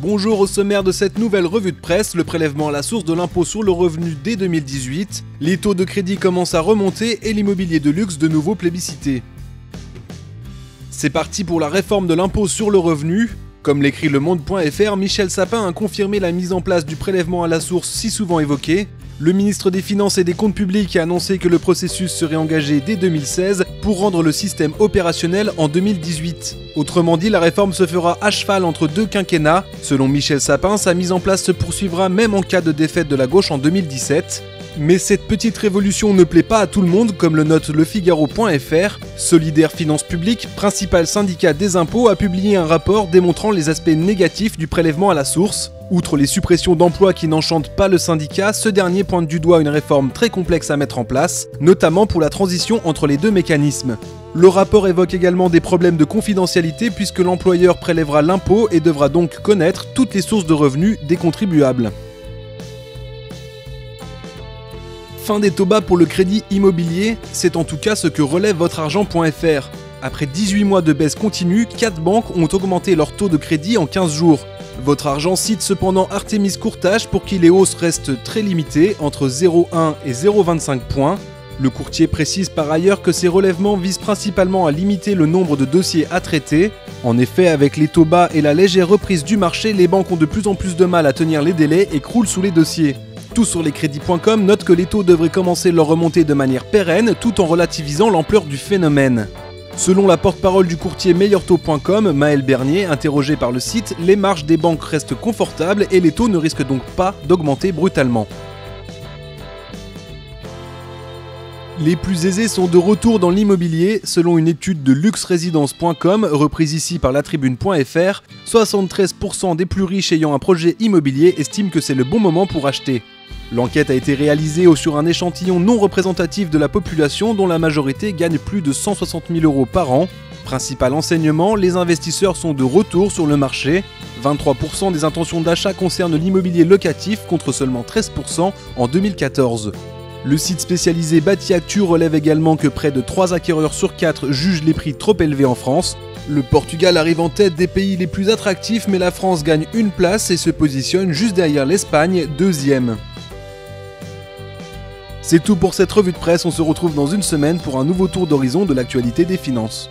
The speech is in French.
Bonjour, au sommaire de cette nouvelle revue de presse, le prélèvement à la source de l'impôt sur le revenu dès 2018, les taux de crédit commencent à remonter et l'immobilier de luxe de nouveau plébiscité. C'est parti pour la réforme de l'impôt sur le revenu. Comme l'écrit Le Monde.fr, Michel Sapin a confirmé la mise en place du prélèvement à la source si souvent évoqué. Le ministre des Finances et des Comptes publics a annoncé que le processus serait engagé dès 2016 pour rendre le système opérationnel en 2018. Autrement dit, la réforme se fera à cheval entre deux quinquennats. Selon Michel Sapin, sa mise en place se poursuivra même en cas de défaite de la gauche en 2017. Mais cette petite révolution ne plaît pas à tout le monde, comme le note lefigaro.fr. Solidaires Finances Publiques, principal syndicat des impôts, a publié un rapport démontrant les aspects négatifs du prélèvement à la source. Outre les suppressions d'emplois qui n'enchantent pas le syndicat, ce dernier pointe du doigt une réforme très complexe à mettre en place, notamment pour la transition entre les deux mécanismes. Le rapport évoque également des problèmes de confidentialité puisque l'employeur prélèvera l'impôt et devra donc connaître toutes les sources de revenus des contribuables. Fin des taux bas pour le crédit immobilier, c'est en tout cas ce que relève votreargent.fr. Après 18 mois de baisse continue, 4 banques ont augmenté leur taux de crédit en 15 jours. Votre Argent cite cependant Artémis Courtage pour qui les hausses restent très limitées, entre 0,1 et 0,25 points. Le courtier précise par ailleurs que ces relèvements visent principalement à limiter le nombre de dossiers à traiter. En effet, avec les taux bas et la légère reprise du marché, les banques ont de plus en plus de mal à tenir les délais et croulent sous les dossiers. Tout sur lescrédits.com note que les taux devraient commencer leur remontée de manière pérenne tout en relativisant l'ampleur du phénomène. Selon la porte-parole du courtier meilleurtaux.com, Maël Bernier, interrogé par le site, les marges des banques restent confortables et les taux ne risquent donc pas d'augmenter brutalement. Les plus aisés sont de retour dans l'immobilier. Selon une étude de luxeresidence.com, reprise ici par latribune.fr, 73% des plus riches ayant un projet immobilier estiment que c'est le bon moment pour acheter. L'enquête a été réalisée sur un échantillon non représentatif de la population dont la majorité gagne plus de 160 000 € par an. Principal enseignement, les investisseurs sont de retour sur le marché. 23% des intentions d'achat concernent l'immobilier locatif contre seulement 13% en 2014. Le site spécialisé Bâti Actu relève également que près de 3 acquéreurs sur 4 jugent les prix trop élevés en France. Le Portugal arrive en tête des pays les plus attractifs, mais la France gagne une place et se positionne juste derrière l'Espagne, deuxième. C'est tout pour cette revue de presse, on se retrouve dans une semaine pour un nouveau tour d'horizon de l'actualité des finances.